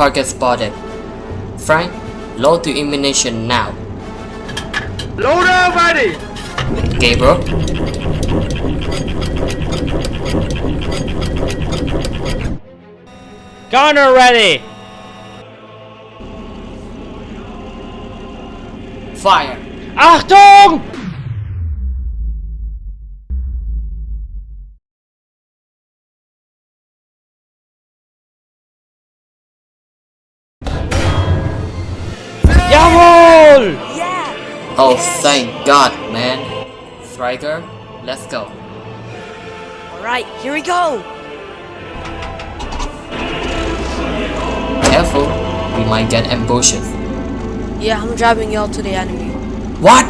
Target spotted. Frank, load to ammunition now. Loader ready! Gabriel, Gunner ready! fire! Achtung! Jawohl! Oh, thank God, man. Striker, let's go. Alright, here we go! Careful, we might get ambushed. Yeah, I'm driving y'all to the enemy. What?